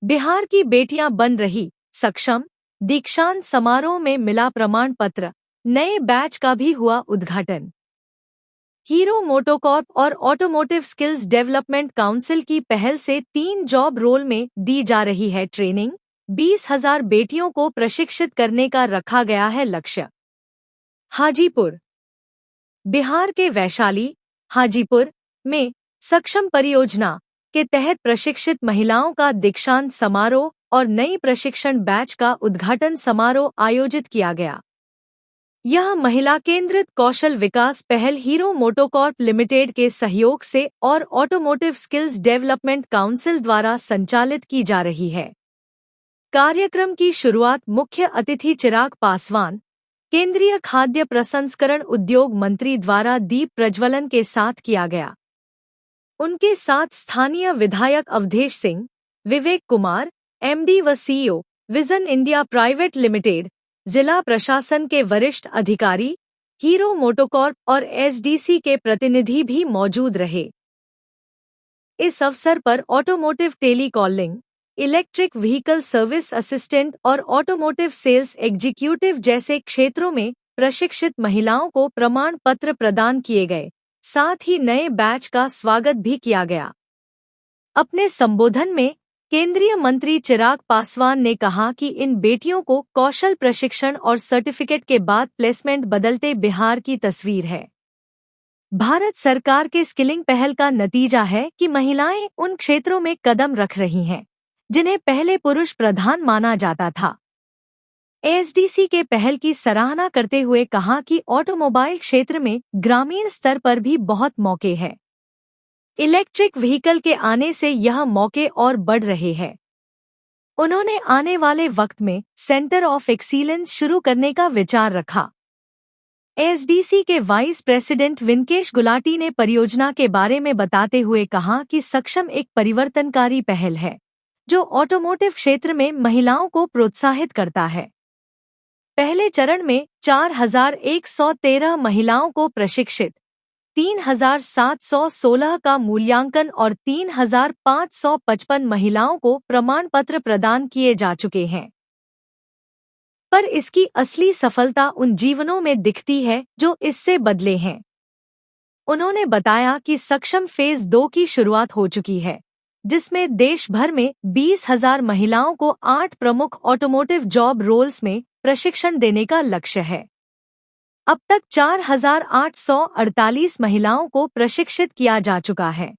बिहार की बेटियां बन रही सक्षम, दीक्षांत समारोह में मिला प्रमाण पत्र, नए बैच का भी हुआ उद्घाटन। हीरो मोटोकॉर्प और ऑटोमोटिव स्किल्स डेवलपमेंट काउंसिल की पहल से 3 जॉब रोल में दी जा रही है ट्रेनिंग। 20,000 बेटियों को प्रशिक्षित करने का रखा गया है लक्ष्य। हाजीपुर। बिहार के वैशाली, हाजीपुर में सक्षम परियोजना के तहत प्रशिक्षित महिलाओं का दीक्षांत समारोह और नई प्रशिक्षण बैच का उद्घाटन समारोह आयोजित किया गया। यह महिला केंद्रित कौशल विकास पहल हीरो मोटोकॉर्प लिमिटेड के सहयोग से और ऑटोमोटिव स्किल्स डेवलपमेंट काउंसिल द्वारा संचालित की जा रही है। कार्यक्रम की शुरुआत मुख्य अतिथि चिराग पासवान, केंद्रीय खाद्य प्रसंस्करण उद्योग मंत्री द्वारा दीप प्रज्वलन के साथ किया गया। उनके साथ स्थानीय विधायक अवधेश सिंह, विवेक कुमार, एमडी व CEO, vision India private limited, जिला प्रशासन के वरिष्ठ अधिकारी, हीरो मोटोकॉर्प और एसडीसी के प्रतिनिधि भी मौजूद रहे। इस अवसर पर automotive telecalling, electric vehicle service assistant और ऑटोमोटिव सेल्स एग्जीक्यूटिव जैसे क्षेत्रों में प्रशिक्षित महिलाओं को प्रमाण पत्र प्रदान किए गए, साथ ही नए बैच का स्वागत भी किया गया। अपने संबोधन में केंद्रीय मंत्री चिराग पासवान ने कहा कि इन बेटियों को कौशल प्रशिक्षण और सर्टिफिकेट के बाद प्लेसमेंट बदलते बिहार की तस्वीर है। भारत सरकार के स्किलिंग पहल का नतीजा है कि महिलाएं उन क्षेत्रों में कदम रख रही हैं जिन्हें पहले पुरुष प्रधान माना जाता था। एसडीसी के पहल की सराहना करते हुए कहा कि ऑटोमोबाइल क्षेत्र में ग्रामीण स्तर पर भी बहुत मौके हैं। इलेक्ट्रिक व्हीकल के आने से यह मौके और बढ़ रहे हैं। उन्होंने आने वाले वक्त में सेंटर ऑफ एक्सीलेंस शुरू करने का विचार रखा। एसडीसी के वाइस प्रेसिडेंट विनकेश गुलाटी ने परियोजना के बारे में बताते हुए कहा कि सक्षम एक परिवर्तनकारी पहल है जो ऑटोमोटिव क्षेत्र में महिलाओं को प्रोत्साहित करता है। पहले चरण में 4,113 महिलाओं को प्रशिक्षित, 3,716 का मूल्यांकन और 3,555 महिलाओं को प्रमाण पत्र प्रदान किए जा चुके हैं। पर इसकी असली सफलता उन जीवनों में दिखती है जो इससे बदले हैं। उन्होंने बताया कि सक्षम फेज 2 की शुरुआत हो चुकी है, जिसमें देश भर में 20,000 महिलाओं को 8 प्रमुख ऑटोमोटिव जॉब रोल्स में प्रशिक्षण देने का लक्ष्य है। अब तक 4,848 महिलाओं को प्रशिक्षित किया जा चुका है।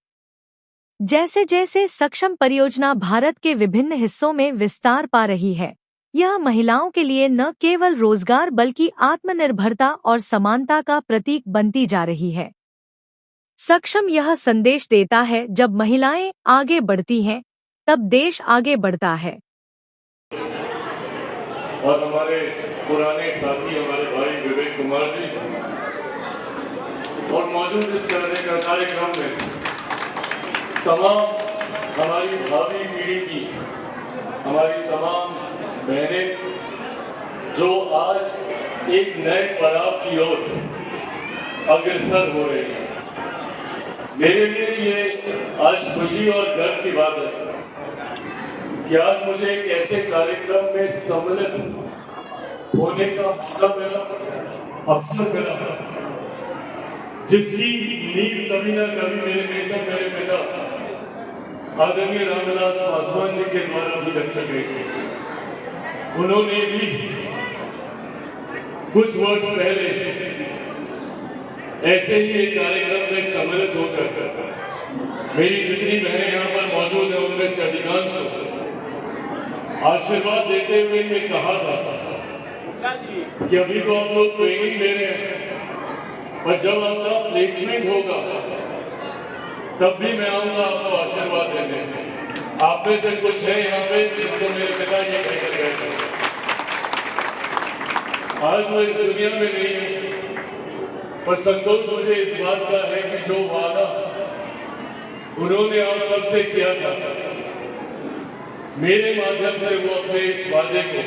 जैसे जैसे सक्षम परियोजना भारत के विभिन्न हिस्सों में विस्तार पा रही है, यह महिलाओं के लिए न केवल रोजगार बल्कि आत्मनिर्भरता और समानता का प्रतीक बनती जा रही है। सक्षम यह संदेश देता है जब महिलाएं आगे बढ़ती हैं, तब देश आगे बढ़ता है। और हमारे पुराने साथी हमारे भाई विवेक कुमार जी और मौजूद इस कार्यक्रम में तमाम हमारी भावी पीढ़ी की हमारी तमाम बहनें जो आज एक नए पड़ाव की ओर अग्रसर हो रही हैं। मेरे लिए ये आज खुशी और गर्व की बात है कि आज मुझे एक ऐसे कार्यक्रम में सम्मिलित होने का मौका मिला, अवसर मिला, जिसकी नींव कभी न कभी मेरे पिता आदरणीय रामविलास पासवान जी के द्वारा भी रखी गई थी। उन्होंने भी कुछ वर्ष पहले ऐसे ही एक कार्यक्रम में सम्मिलित होकर मेरी जितनी बहनें यहाँ पर मौजूद हैं उनमें से अधिकांश आशीर्वाद देते हुए ये कहा था कि अभी तो आप लोग ट्रेनिंग ले रहे हैं, पर जब आपका प्लेसमेंट होगा तब भी मैं आऊंगा आपको आशीर्वाद देने। आप में से कुछ है यहाँ पे जिनको मेरे पिता ये कहकर गए थे। आज मैं इस दुनिया में नहीं हूँ, पर संतोष मुझे इस बात का है कि जो वादा उन्होंने आप सबसे किया था, मेरे माध्यम से वो अपने इस वादे को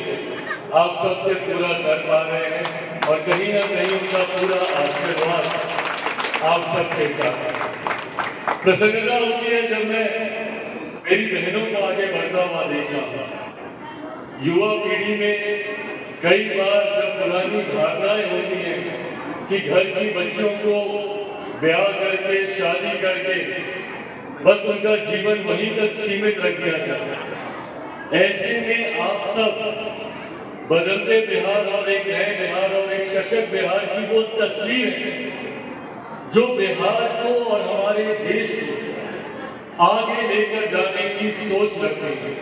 आप सबसे पूरा कर पा रहे हैं और कहीं ना कहीं उनका पूरा आशीर्वाद आप सबके साथ है। प्रसन्नता होती है जब मैं मेरी बहनों को आगे बढ़ता हुआ देखा। युवा पीढ़ी में कई बार जब पुरानी धारणाएं होती हैं कि घर की बच्चियों को ब्याह करके शादी करके बस उनका जीवन वहीं तक सीमित रख दिया जाता। ऐसे में आप सब बदलते बिहार और एक नए बिहार और एक सशक्त बिहार की वो तस्वीर है जो बिहार को और हमारे देश को आगे लेकर जाने की सोच रखते हैं।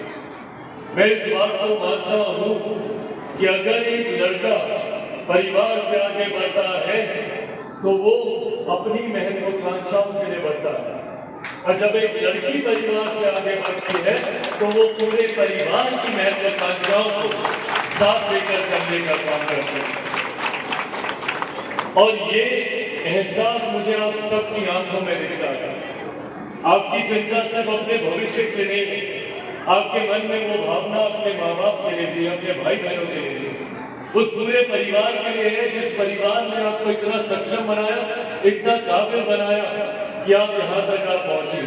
मैं इस बात को मानता हूं कि अगर एक लड़का परिवार से आगे बढ़ता है तो वो अपनी महत्वाकांक्षाओं के लिए बढ़ता है, और जब एक लड़की परिवार से आगे बढ़ती है तो वो पूरे परिवार की महत्वाकांक्षाओं को साथ लेकर चलने का काम करती है। और ये एहसास मुझे आप सबकी आंखों में दिखता है। आपकी चिंता सिर्फ अपने भविष्य के लिए नहीं, आपके मन में वो भावना अपने माँ बाप के लिए भी, अपने भाई बहनों के लिए भी, उस पूरे परिवार के लिए है जिस परिवार ने आपको इतना सक्षम बनाया, इतना काबिल बनाया कि आप यहाँ तक आप पहुंचे।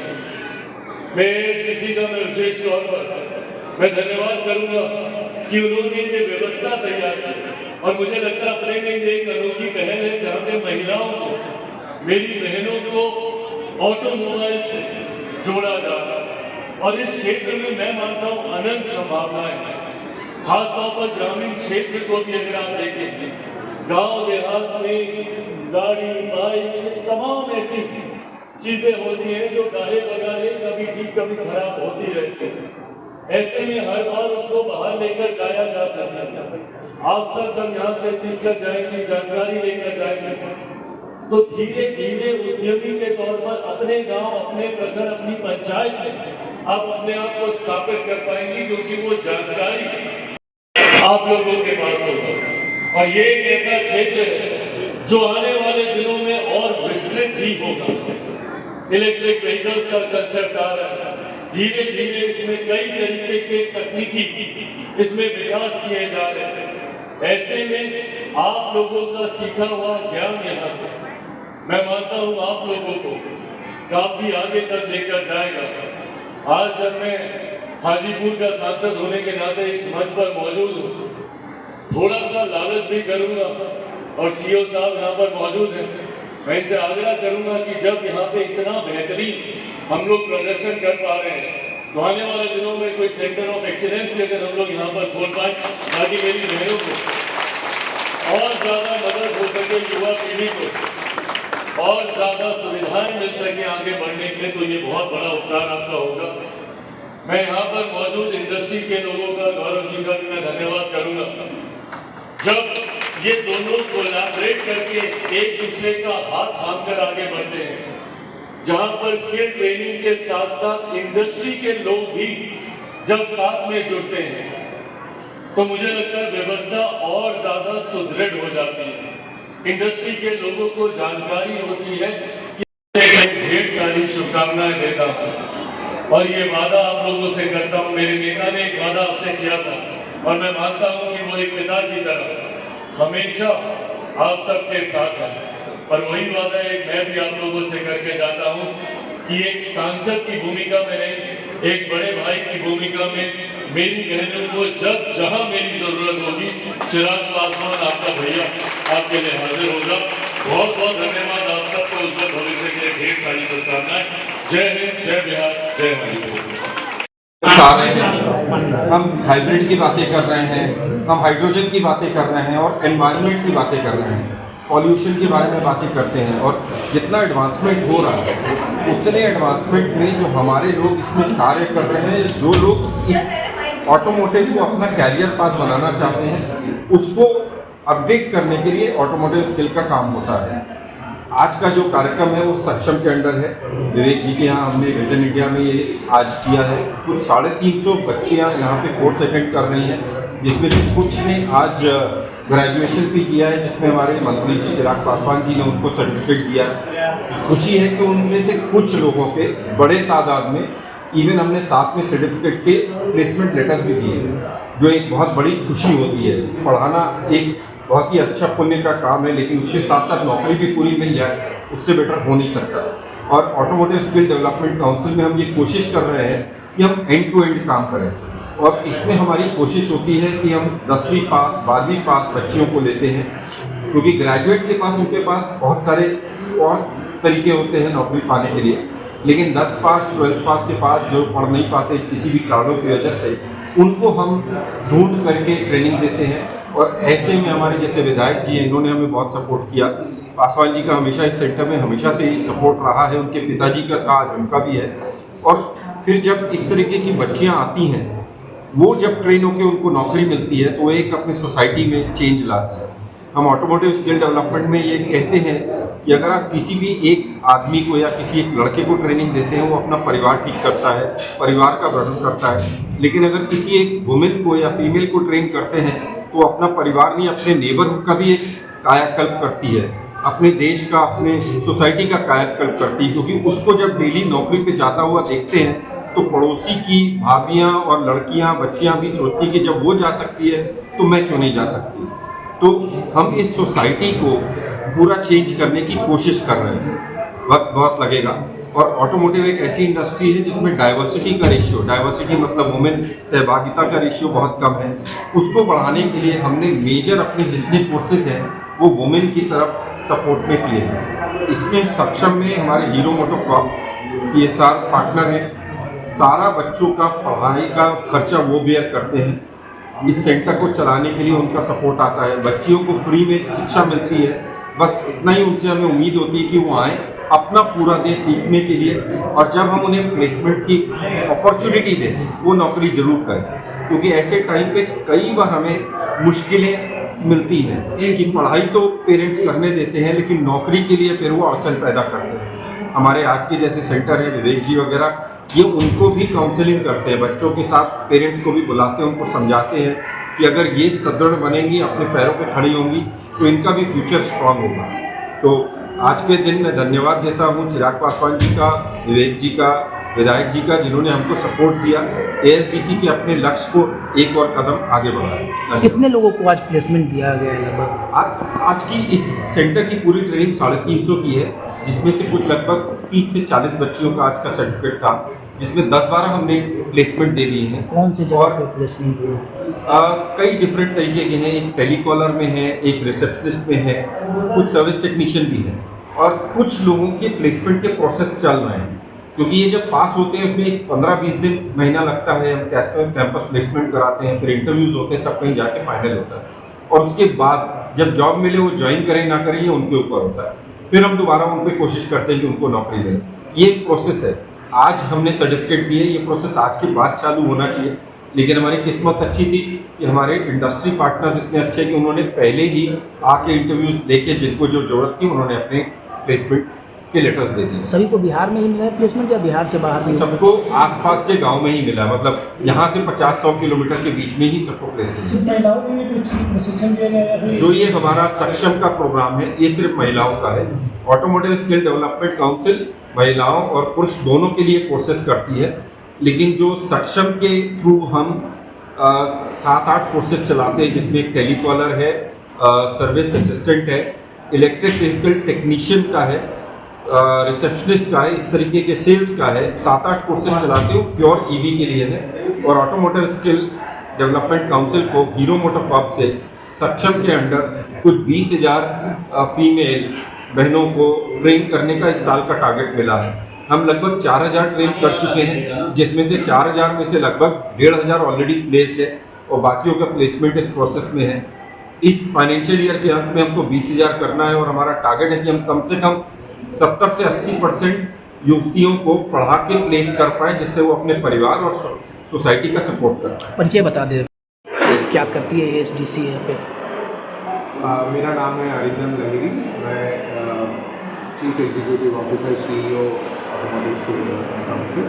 मैं किसी का मैं विशेष तौर पर मैं धन्यवाद करूंगा कि उन्होंने ये व्यवस्था तैयार की, और मुझे लगता है अपने में ये एक अनोखी पहल है जहाँ पे महिलाओं को, मेरी बहनों को ऑटोमोबाइल से जोड़ा जा रहा है। और इस क्षेत्र में मैं मानता हूँ अनंत संभावनाएं हैं। खासतौर पर ग्रामीण क्षेत्र को भी अगर आप देखेंगे, गांव देहात में गाड़ी बाइक तमाम ऐसी चीजें होती हैं जो गाहे बगाहे कभी ठीक कभी खराब होती रहती है। ऐसे में हर बार उसको बाहर लेकर जाया जा सकता है। आप सब जब यहाँ से सीखकर जाएंगे, जानकारी लेकर जाएंगे, तो धीरे धीरे उद्यमी के तौर पर अपने गांव, अपने प्रखंड, अपनी पंचायत में आप अपने आप को स्थापित कर पाएंगी, क्योंकि वो जानकारी आप लोगों के पास होगा। और ये एक ऐसा क्षेत्र है जो आने वाले दिनों में और विस्तृत भी होगा। इलेक्ट्रिक व्हीकल्स का कंसेप्ट आ रहा है, धीरे धीरे इसमें कई तरीके के तकनीकी इसमें विकास किए जा रहे हैं। ऐसे में आप लोगों का सीखा हुआ ज्ञान यहाँ से मैं मानता हूँ आप लोगों को काफी आगे तक लेकर जाएगा। आज जब मैं हाजीपुर का सांसद होने के नाते इस मंच पर मौजूद हूँ, थोड़ा सा लालच भी करूंगा, और सीओ साहब यहाँ पर मौजूद हैं, मैं इनसे आग्रह करूंगा कि जब यहाँ पे इतना बेहतरीन हम लोग प्रदर्शन कर पा रहे हैं, तो आने वाले दिनों में कोई सेंटर ऑफ एक्सीलेंस भी अगर हम लोग यहाँ पर खोल पाए, ताकि मेरी बहनों को और ज्यादा मदद हो सके, युवा पीढ़ी को और ज्यादा सुविधाएं मिल सके आगे बढ़ने के लिए, तो ये बहुत बड़ा उपकार आपका होगा। मैं यहाँ पर मौजूद इंडस्ट्री के लोगों का, गौरव जी का भी मैं धन्यवाद करूंगा। जब ये दोनों कोलैबोरेट करके एक दूसरे का हाथ थामकर आगे बढ़ते हैं, जहां पर स्किल ट्रेनिंग के साथ साथ इंडस्ट्री के लोग भी जब साथ में जुड़ते हैं, तो मुझे लगता है व्यवस्था और ज्यादा सुदृढ़ हो जाती है। इंडस्ट्री के लोगों को जानकारी होती है कि ढेर सारी शुभकामनाएं देता हूं, और ये वादा आप लोगों से करता हूं। मेरे नेता ने एक वादा आपसे किया था, और मैं मानता हूं कि वो एक पिता की तरह हमेशा आप सबके साथ है, और वही वादा एक मैं भी आप लोगों से करके जाता हूं कि एक सांसद की भूमिका में नहीं, एक बड़े भाई की भूमिका में मेरी बहनों को जब जहां मेरी जरूरत होगी, चिराग पासवान आपका भैया आपके लिए हाजिर होगा। बहुत बहुत धन्यवाद आप सबको, उज्जवल भविष्य के लिए ढेर सारी शुभकामनाएं। जय हिंद, जय बिहार, जय हरियाणा। हम हाइब्रिड की बातें कर रहे हैं, हम हाइड्रोजन की बातें कर रहे हैं, और एनवायरनमेंट की बातें कर रहे हैं, पॉल्यूशन के बारे में बातें करते हैं। और जितना एडवांसमेंट हो रहा है, उतने एडवांसमेंट में जो हमारे लोग इसमें कार्य कर रहे हैं, जो लोग इस ऑटोमोटिव को अपना कैरियर पाथ बनाना चाहते हैं, उसको अपडेट करने के लिए ऑटोमोटिव स्किल का काम होता है। आज का जो कार्यक्रम है वो सक्षम के अंडर है। विवेक जी के यहाँ हमने विजन इंडिया में ये आज किया है। कुछ 350 बच्चियाँ यहाँ पे कोर्स अटेंड कर रही हैं, जिसमें से कुछ ने आज ग्रेजुएशन भी किया है, जिसमें हमारे मंत्री जी चिराग पासवान जी ने उनको सर्टिफिकेट दिया। खुशी है कि उनमें से कुछ लोगों के बड़े तादाद में इवन हमने साथ में सर्टिफिकेट के प्लेसमेंट लेटर्स भी दिए हैं, जो एक बहुत बड़ी खुशी होती है। पढ़ाना एक बहुत ही अच्छा पुण्य का काम है, लेकिन उसके साथ साथ नौकरी भी पूरी मिल जाए, उससे बेटर हो नहीं सकता। और ऑटोमोटिव स्किल डेवलपमेंट काउंसिल में हम ये कोशिश कर रहे हैं कि हम एंड टू एंड काम करें। और इसमें हमारी कोशिश होती है कि हम 10वीं पास 12वीं पास बच्चियों को लेते हैं, क्योंकि ग्रेजुएट के पास उनके पास बहुत सारे और तरीके होते हैं नौकरी पाने के लिए, लेकिन 10 पास 12 पास के बाद जो पढ़ नहीं पाते किसी भी कारणों की वजह से, उनको हम ढूंढ करके ट्रेनिंग देते हैं। और ऐसे में हमारे जैसे विधायक जी हैं, इन्होंने हमें बहुत सपोर्ट किया। पासवान जी का हमेशा इस सेंटर में हमेशा से ही सपोर्ट रहा है, उनके पिताजी का था, आज उनका भी है। और फिर जब इस तरीके की बच्चियां आती हैं, वो जब ट्रेन होकर उनको नौकरी मिलती है तो एक अपनी सोसाइटी में चेंज लाती है। हम ऑटोमोटिव स्किल डेवलपमेंट में ये कहते हैं कि अगर आप किसी भी एक आदमी को या किसी एक लड़के को ट्रेनिंग देते हैं, वो अपना परिवार ठीक करता है, परिवार का भरण करता है। लेकिन अगर किसी एक वुमेन को या फीमेल को ट्रेन करते हैं तो अपना परिवार नहीं, अपने नेबरहुड का भी एक कायाकल्प करती है, अपने देश का, अपने सोसाइटी का कायाकल्प करती है। क्योंकि उसको जब डेली नौकरी पे जाता हुआ देखते हैं तो पड़ोसी की भाभियाँ और लड़कियाँ, बच्चियाँ भी सोचती कि जब वो जा सकती है तो मैं क्यों नहीं जा सकती। तो हम इस सोसाइटी को पूरा चेंज करने की कोशिश कर रहे हैं। वक्त बहुत लगेगा। और ऑटोमोटिव एक ऐसी इंडस्ट्री है जिसमें डाइवर्सिटी का रेशियो, डाइवर्सिटी मतलब वुमेन सहभागिता का रेशियो बहुत कम है, उसको बढ़ाने के लिए हमने मेजर अपने जितने कोर्सेज हैं वो वुमेन की तरफ सपोर्ट में किए हैं। इसमें सक्षम में हमारे हीरो मोटोकॉर्प CSR पार्टनर हैं। सारा बच्चों का पढ़ाई का खर्चा वो बेयर करते हैं। इस सेंटर को चलाने के लिए उनका सपोर्ट आता है। बच्चियों को फ्री में शिक्षा मिलती है। बस इतना ही उनसे हमें उम्मीद होती है कि वो आएँ, अपना पूरा देश सीखने के लिए, और जब हम उन्हें प्लेसमेंट की अपॉर्चुनिटी दें वो नौकरी ज़रूर करें। क्योंकि ऐसे टाइम पे कई बार हमें मुश्किलें मिलती हैं कि पढ़ाई तो पेरेंट्स करने देते हैं लेकिन नौकरी के लिए फिर वो अड़चन पैदा करते हैं। हमारे आज के जैसे सेंटर है, विवेक जी वगैरह, ये उनको भी काउंसलिंग करते हैं, बच्चों के साथ पेरेंट्स को भी बुलाते हैं, उनको समझाते हैं कि अगर ये सुदृढ़ बनेंगी, अपने पैरों पे खड़ी होंगी तो इनका भी फ्यूचर स्ट्रांग होगा। तो आज के दिन मैं धन्यवाद देता हूँ चिराग पासवान जी का, विवेक जी का, विधायक जी का, जिन्होंने हमको सपोर्ट दिया, ASDC के अपने लक्ष्य को एक और कदम आगे बढ़ाया। कितने लोगों को आज प्लेसमेंट दिया गया है लगभग? आज की इस सेंटर की पूरी ट्रेनिंग 350 की है, जिसमें से कुछ लगभग 30 से 40 बच्चियों का आज का सर्टिफिकेट था, जिसमें 10-12 हमने प्लेसमेंट दे दिए हैं। कौन से जगह पे प्लेसमेंट हुआ? कई डिफरेंट तरीके के हैं। एक टेलीकॉलर में है, एक रिसेप्शनिस्ट में है, कुछ सर्विस टेक्नीशियन भी है, और कुछ लोगों के प्लेसमेंट के प्रोसेस चल रहे हैं। क्योंकि ये जब पास होते हैं उसमें 15-20 दिन महीना लगता है, हम कैंपस प्लेसमेंट कराते हैं, फिर इंटरव्यूज़ होते हैं, तब कहीं जाके फाइनल होता है। और उसके बाद जब जॉब मिले वो ज्वाइन करें ना करें ये उनके ऊपर होता है। फिर हम दोबारा उन पर कोशिश करते हैं कि उनको नौकरी दें। ये एक प्रोसेस है। आज हमने सर्टिफिकेट दिए, ये प्रोसेस आज के बाद चालू होना चाहिए, लेकिन हमारी किस्मत अच्छी थी कि हमारे इंडस्ट्री पार्टनर्स इतने अच्छे कि उन्होंने पहले ही आके इंटरव्यूज लेके जिनको जो जरूरत थी उन्होंने अपने प्लेसमेंट के लेटर्स दे दिए। सभी को बिहार में ही मिला है प्लेसमेंट या बिहार से बाहर भी? सबको आसपास के गांव में ही मिला, मतलब यहाँ से 50-100 किलोमीटर के बीच में ही सबको प्लेसमेंट। जो ये हमारा सक्षम का प्रोग्राम है ये सिर्फ महिलाओं का है। ऑटोमोटिव स्किल डेवलपमेंट काउंसिल महिलाओं और पुरुष दोनों के लिए कोर्सेज करती है, लेकिन जो सक्षम के थ्रू हम 7-8 कोर्सेज चलाते हैं, जिसमें एक टेलीकॉलर है, सर्विस असिस्टेंट है, इलेक्ट्रिक व्हीकल टेक्नीशियन का है, रिसेप्शनिस्ट का है, इस तरीके के सेल्स का है। 7-8 कोर्सेज चलाते हो, प्योर EV के लिए है। और ऑटोमोटिव स्किल डेवलपमेंट काउंसिल को हीरो मोटोकॉर्प से सक्षम के अंडर कुछ 20,000 फीमेल बहनों को ट्रेन करने का इस साल का टारगेट मिला है। हम लगभग 4,000 ट्रेन कर चुके हैं, जिसमें से 4,000 में से लगभग 1,500 ऑलरेडी प्लेस्ड है और बाकियों का प्लेसमेंट इस प्रोसेस में है। इस फाइनेंशियल ईयर के अंत में हमको 20,000 करना है और हमारा टारगेट है कि हम कम से कम 70 से 80% युवतियों को पढ़ा के प्लेस कर पाएँ, जिससे वो अपने परिवार और सोसाइटी का सपोर्ट कर पाएँ। परिचय बता दें, क्या करती है ASDC यहाँ पे? मेरा नाम है अरिंदम लहिरी। मैं chief executive officer CEO automotive skill development council.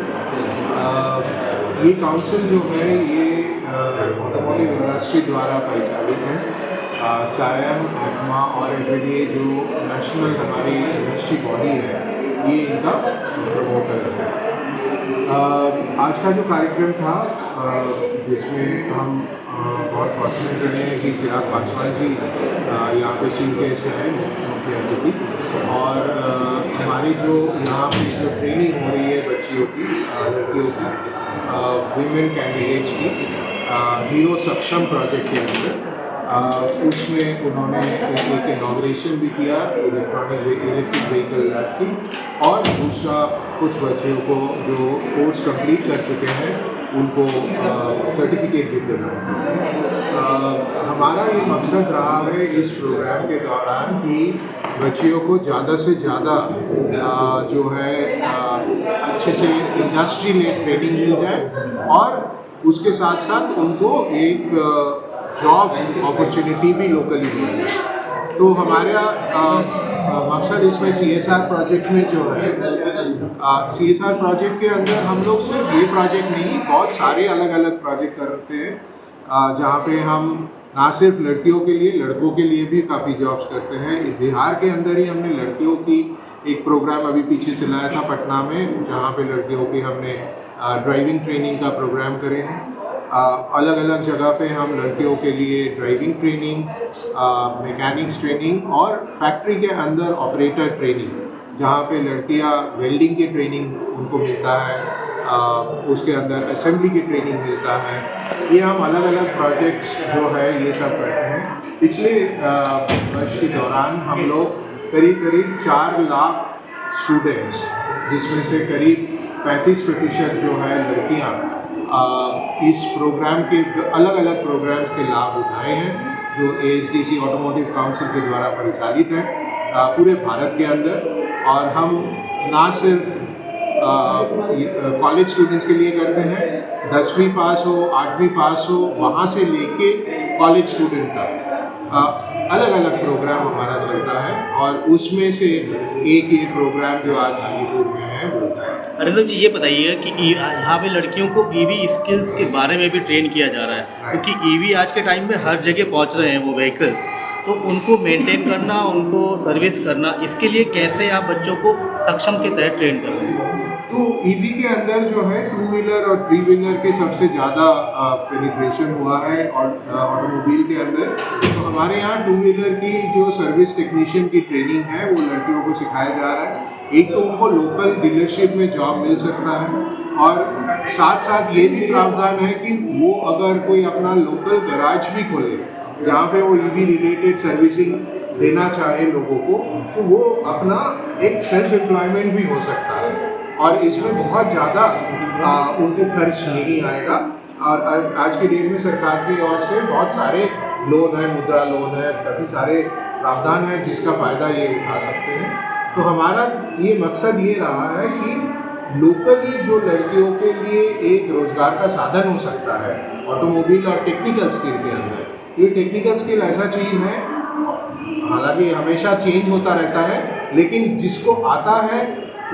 ये काउंसिल जो है ये ऑटोमोटिव इंडस्ट्री द्वारा परिचालित है। SIAM, ECMA और FADA जो नेशनल हमारी इंडस्ट्री बॉडी है, ये इनका प्रमोटर है। आज का जो कार्यक्रम था जिसमें हम बहुत फॉर्चुनेट रहे हैं कि चिराग पासवान जी यहाँ पे चीफ गेस्ट हैं, मुख्य अतिथि, और हमारे हमारी जो यहाँ पे जो ट्रेनिंग हो रही है बच्चियों की, लड़कियों की, विमेन कैंडिडेट्स की, हीरो सक्षम प्रोजेक्ट के अंदर, उसमें उन्होंने एक इनॉग्रेशन भी किया इलेक्ट्रिक व्हीकल लैब की, और दूसरा कुछ बच्चों को जो कोर्स कंप्लीट कर चुके हैं उनको सर्टिफिकेट भी देना। हमारा ये मकसद रहा है इस प्रोग्राम के दौरान कि बच्चियों को ज़्यादा से ज़्यादा जो है अच्छे से इंडस्ट्री में ट्रेनिंग मिल जाए, और उसके साथ साथ उनको एक जॉब अपॉर्चुनिटी भी लोकली मिले। तो हमारा मकसद इसमें CSR प्रोजेक्ट में जो है, CSR प्रोजेक्ट के अंदर हम लोग सिर्फ ये प्रोजेक्ट नहीं, बहुत सारे अलग अलग प्रोजेक्ट करते हैं, जहाँ पे हम ना सिर्फ लड़कियों के लिए, लड़कों के लिए भी काफ़ी जॉब्स करते हैं। बिहार के अंदर ही हमने लड़कियों की एक प्रोग्राम अभी पीछे चलाया था पटना में, जहाँ पे लड़कियों की हमने ड्राइविंग ट्रेनिंग का प्रोग्राम करे हैं। अलग अलग जगह पे हम लड़कियों के लिए ड्राइविंग ट्रेनिंग, मैकेनिक्स ट्रेनिंग और फैक्ट्री के अंदर ऑपरेटर ट्रेनिंग, जहाँ पे लड़कियाँ वेल्डिंग की ट्रेनिंग उनको मिलता है, उसके अंदर असेंबली की ट्रेनिंग मिलता है। ये हम अलग अलग प्रोजेक्ट्स जो है ये सब करते हैं। पिछले वर्ष के दौरान हम लोग करीब 4 लाख स्टूडेंट्स, जिसमें से करीब 35% जो है लड़कियाँ, इस प्रोग्राम के अलग अलग प्रोग्राम्स के लाभ उठाए हैं, जो ASDC ऑटोमोटिव काउंसिल के द्वारा परिचालित है पूरे भारत के अंदर। और हम ना सिर्फ कॉलेज स्टूडेंट्स के लिए करते हैं, 10वीं पास हो, 8वीं पास हो, वहाँ से लेके कॉलेज स्टूडेंट तक अलग अलग प्रोग्राम हमारा चलता है, और उसमें से एक ये प्रोग्राम जो आज हाजीपुर में है वो है। अरिंदम जी, ये बताइए कि यहाँ पे लड़कियों को EV स्किल्स के बारे में भी ट्रेन किया जा रहा है, क्योंकि EV आज के टाइम में हर जगह पहुँच रहे हैं वो व्हीकल्स, तो उनको मेंटेन करना, उनको सर्विस करना, इसके लिए कैसे आप बच्चों को सक्षम के तहत ट्रेन कर रहे हैं? तो EV के अंदर जो है 2 व्हीलर और 3 व्हीलर के सबसे ज़्यादा पेनिट्रेशन हुआ है, और ऑटोमोबाइल के अंदर तो हमारे यहाँ 2 व्हीलर की जो सर्विस टेक्नीशियन की ट्रेनिंग है वो लड़कियों को सिखाया जा रहा है। एक तो उनको लोकल डीलरशिप में जॉब मिल सकता है, और साथ साथ ये भी प्रावधान है कि वो अगर कोई अपना लोकल गैराज भी खोले जहाँ पे वो EV रिलेटेड सर्विसिंग देना चाहे लोगों को, तो वो अपना एक सेल्फ एम्प्लॉयमेंट भी हो सकता है, और इसमें बहुत ज़्यादा उनको खर्च नहीं आएगा। और आज के डेट में सरकार की ओर से बहुत सारे लोन है, मुद्रा लोन है, काफ़ी सारे प्रावधान है जिसका फ़ायदा ये उठा सकते हैं। तो हमारा ये मकसद ये रहा है कि लोकली जो लड़कियों के लिए एक रोज़गार का साधन हो सकता है ऑटोमोबाइल और टेक्निकल स्किल के अंदर। ये टेक्निकल स्किल ऐसा चीज़ है, हालांकि हमेशा चेंज होता रहता है, लेकिन जिसको आता है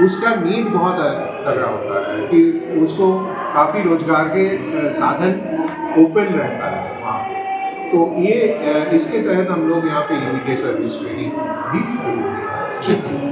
उसका नीड बहुत तगड़ा होता है कि उसको काफ़ी रोजगार के साधन ओपन रहता है वहाँ पे। तो ये इसके तहत हम लोग यहाँ पे EV के सर्विस ट्रेनिंग भी जरूरी है। ठीक है।